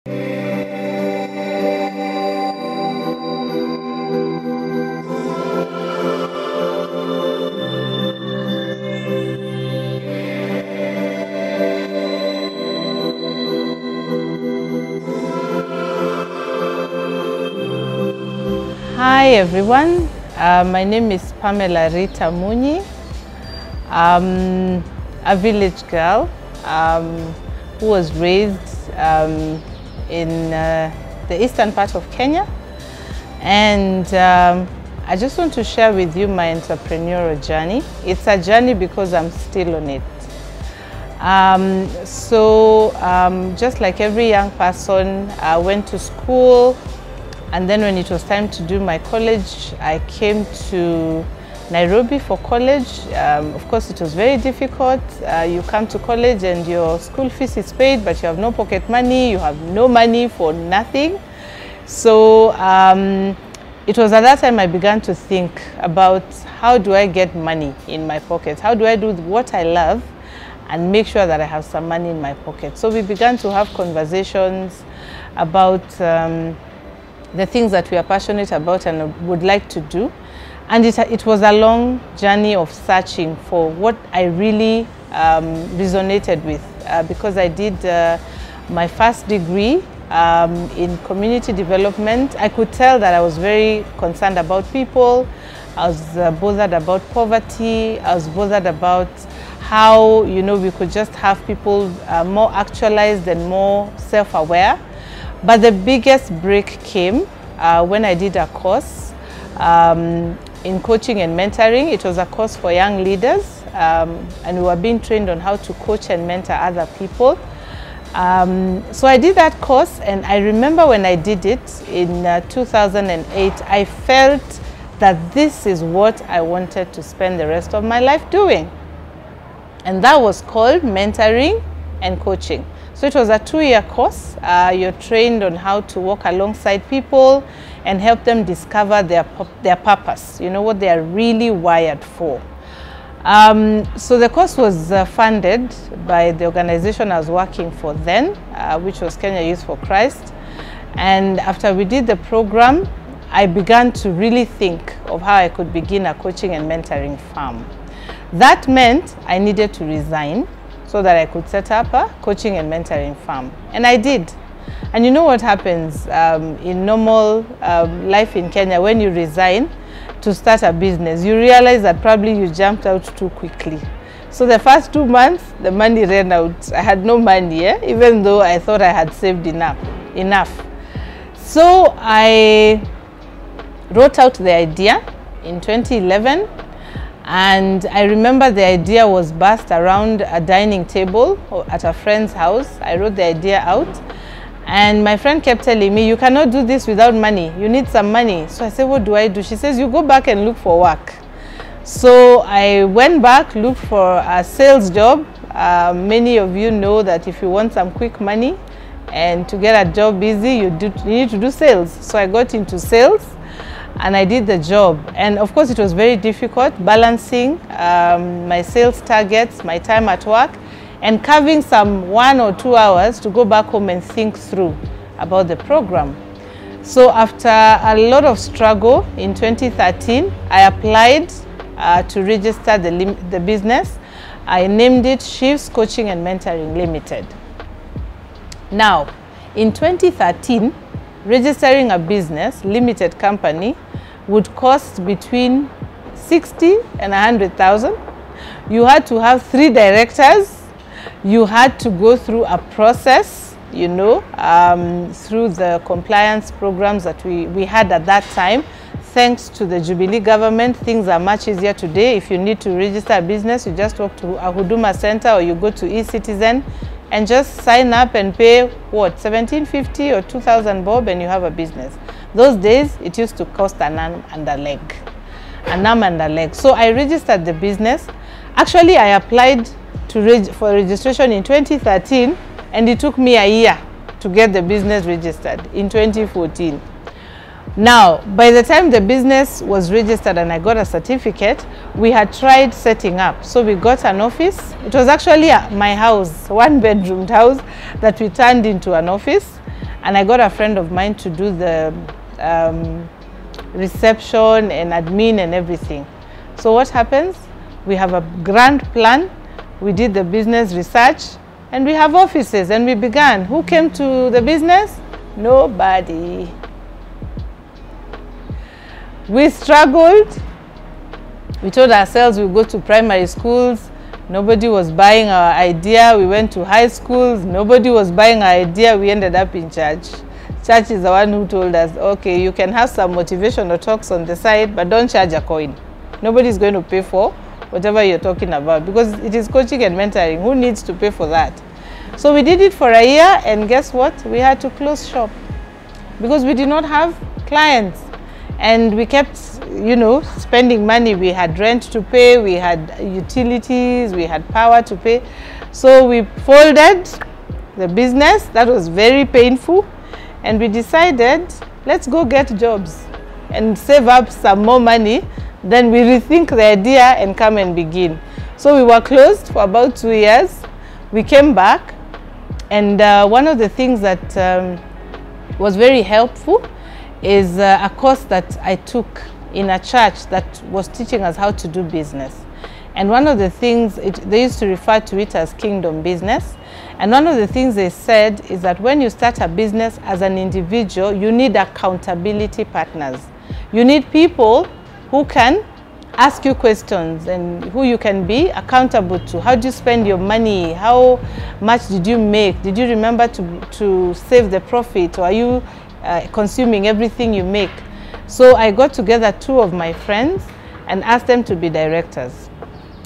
Hi everyone, my name is Pamela Rita Munyi. I'm a village girl who was raised in the eastern part of Kenya, and I just want to share with you my entrepreneurial journey. It's a journey because I'm still on it. Just like every young person, I went to school. And then when it was time to do my college, I came to Nairobi for college. Of course, it was very difficult. You come to college and your school fees is paid, but you have no pocket money, you have no money for nothing. So it was at that time I began to think about how do I get money in my pocket? How do I do what I love and make sure that I have some money in my pocket? So we began to have conversations about the things that we are passionate about and would like to do. And it was a long journey of searching for what I really resonated with because I did my first degree in community development. I could tell that I was very concerned about people. I was bothered about poverty. I was bothered about how, you know, we could just have people more actualized and more self-aware. But the biggest break came when I did a course in coaching and mentoring. It was a course for young leaders, and we were being trained on how to coach and mentor other people. So I did that course, and I remember when I did it in 2008, I felt that this is what I wanted to spend the rest of my life doing. And that was called mentoring and coaching. So it was a 2-year course. You're trained on how to walk alongside people and help them discover their purpose, you know, what they are really wired for. So the course was funded by the organization I was working for then, which was Kenya Youth for Christ. And after we did the program, I began to really think of how I could begin a coaching and mentoring firm. That meant I needed to resign so that I could set up a coaching and mentoring firm. And I did. And you know what happens in normal life in Kenya when you resign to start a business? You realize that probably you jumped out too quickly. So the first 2 months, the money ran out. I had no money, even though I thought I had saved enough. So I wrote out the idea in 2011. And I remember the idea was based around a dining table at a friend's house. I wrote the idea out, and my friend kept telling me, you cannot do this without money. You need some money. So I said, what do I do? She says, you go back and look for work. So I went back, looked for a sales job. Many of you know that if you want some quick money and to get a job easy, you need to do sales. So I got into sales. And I did the job, and of course it was very difficult balancing my sales targets, my time at work, and carving some 1 or 2 hours to go back home and think through about the program. So after a lot of struggle in 2013, I applied to register the business. I named it Sheaves Coaching and Mentoring Limited. Now, in 2013, registering a business, limited company, would cost between 60 and 100,000. You had to have 3 directors. You had to go through a process, you know, through the compliance programs that we had at that time. Thanks to the Jubilee government, things are much easier today. If you need to register a business, you just walk to a Huduma Center or you go to eCitizen and just sign up and pay, what, 1750 or 2,000 bob, and you have a business. Those days, it used to cost an arm and a leg. An arm and a leg. So I registered the business. Actually, I applied for registration in 2013, and it took me a year to get the business registered in 2014. Now, by the time the business was registered and I got a certificate, we had tried setting up. So we got an office. It was actually my house, 1-bedroomed house that we turned into an office. and I got a friend of mine to do the reception and admin and everything. So what happens? We have a grand plan, we did the business research, and we have offices, and we began. Who came to the business? Nobody. We struggled. We told ourselves we'd go to primary schools. Nobody was buying our idea. We went to high schools. Nobody was buying our idea. We ended up in church. Church is the one who told us, okay, you can have some motivational talks on the side, but don't charge a coin. Nobody's going to pay for whatever you're talking about, because it is coaching and mentoring. Who needs to pay for that? So we did it for a year, and guess what? We had to close shop because we did not have clients, and we kept, you know, spending money. We had rent to pay, we had utilities, we had power to pay. So we folded the business. That was very painful, and we decided, let's go get jobs and save up some more money. Then we rethink the idea and come and begin. So we were closed for about 2 years. We came back, and one of the things that was very helpful is a course that I took in a church that was teaching us how to do business. And one of the things, they used to refer to it as kingdom business. And one of the things they said is that when you start a business as an individual, you need accountability partners. You need people who can ask you questions and who you can be accountable to. How do you spend your money? How much did you make? Did you remember to save the profit? Or are you consuming everything you make? So I got together 2 of my friends and asked them to be directors.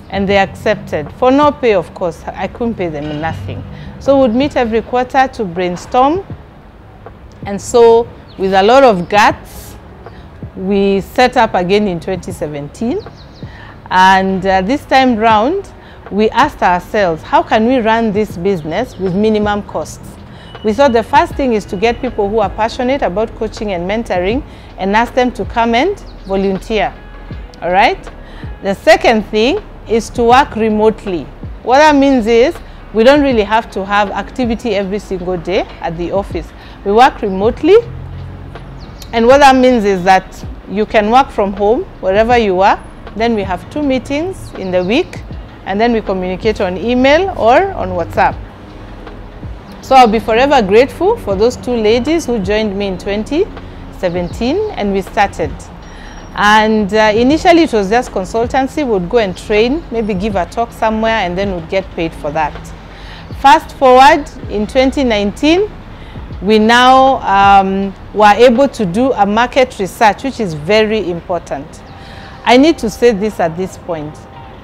And they accepted. For no pay, of course. I couldn't pay them nothing. So we'd meet every quarter to brainstorm. And so with a lot of guts, we set up again in 2017. And this time round, we asked ourselves, how can we run this business with minimum costs? We thought the first thing is to get people who are passionate about coaching and mentoring and ask them to come and volunteer. All right? The second thing is to work remotely. What that means is we don't really have to have activity every single day at the office. We work remotely. And what that means is that you can work from home wherever you are. Then we have 2 meetings in the week, and then we communicate on email or on WhatsApp. So I'll be forever grateful for those 2 ladies who joined me in 2017, and we started. And initially it was just consultancy. We'd go and train, maybe give a talk somewhere, and then we'd get paid for that. Fast forward in 2019, we now were able to do a market research, which is very important. I need to say this at this point.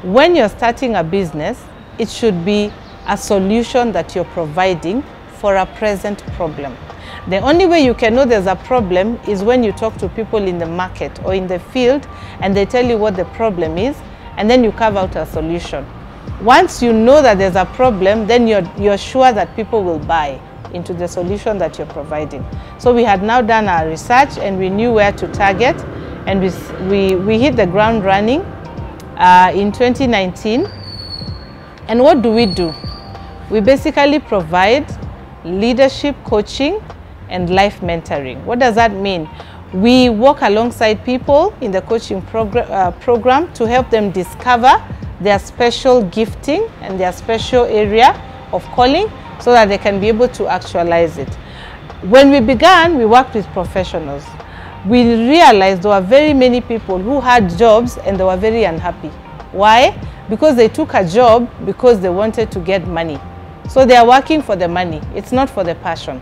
When you're starting a business, it should be a solution that you're providing for a present problem. The only way you can know there's a problem is when you talk to people in the market or in the field and they tell you what the problem is, and then you carve out a solution. Once you know that there's a problem, then you're sure that people will buy into the solution that you're providing. So we had now done our research and we knew where to target, and we hit the ground running in 2019. And what do? We basically provide leadership coaching and life mentoring. What does that mean? We work alongside people in the coaching program to help them discover their special gifting and their special area of calling so that they can be able to actualize it. When we began, we worked with professionals. We realized there were very many people who had jobs and they were very unhappy. Why? Because they took a job because they wanted to get money. So they are working for the money. It's not for the passion.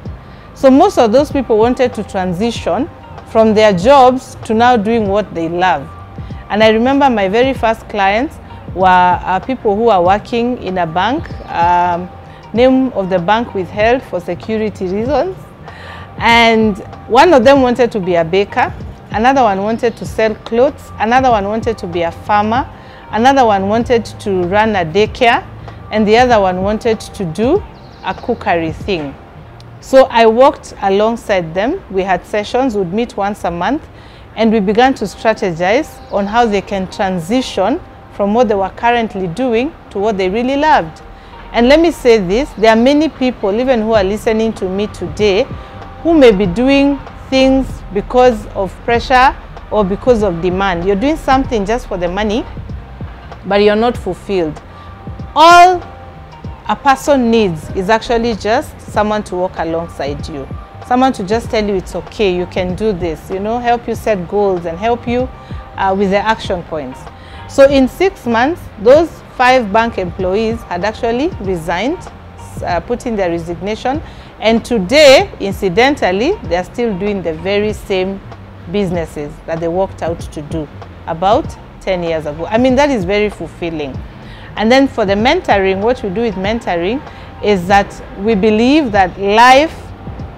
So most of those people wanted to transition from their jobs to now doing what they love. And I remember my very first clients were people who are working in a bank. Name of the bank withheld for security reasons. And one of them wanted to be a baker. Another one wanted to sell clothes. Another one wanted to be a farmer. Another one wanted to run a daycare. And the other one wanted to do a cookery thing. So I worked alongside them. We had sessions, we'd meet once a month, and we began to strategize on how they can transition from what they were currently doing to what they really loved. And let me say this, there are many people, even who are listening to me today, who may be doing things because of pressure or because of demand. You're doing something just for the money, but you're not fulfilled. All a person needs is actually just someone to walk alongside you. Someone to just tell you it's okay, you can do this, you know, help you set goals and help you with the action points. So in 6 months, those 5 bank employees had actually resigned, put in their resignation, and today, incidentally, they are still doing the very same businesses that they worked out to do about 10 years ago. I mean, that is very fulfilling. And then for the mentoring, what we do with mentoring is that we believe that life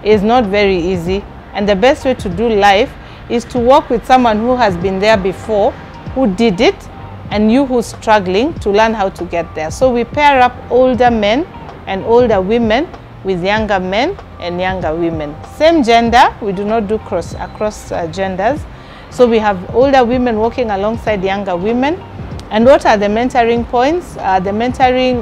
is not very easy, and the best way to do life is to work with someone who has been there before, who did it, and you who's struggling to learn how to get there. So we pair up older men and older women with younger men and younger women. Same gender, we do not do across genders. So we have older women working alongside younger women. And what are the mentoring points? The mentoring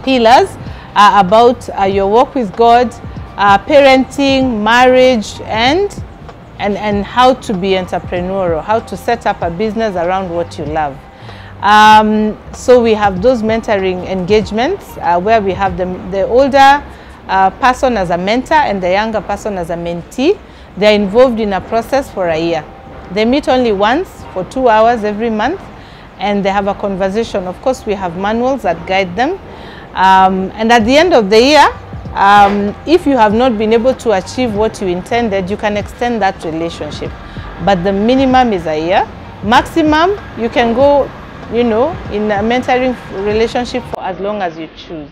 pillars are about your work with God, parenting, marriage, and how to be entrepreneurial, how to set up a business around what you love. So we have those mentoring engagements where we have the older person as a mentor and the younger person as a mentee. They're involved in a process for a year. They meet only once for 2 hours every month, and they have a conversation. Of course, we have manuals that guide them. And at the end of the year, if you have not been able to achieve what you intended, you can extend that relationship. But the minimum is a year. Maximum, you can go, you know, in a mentoring relationship for as long as you choose.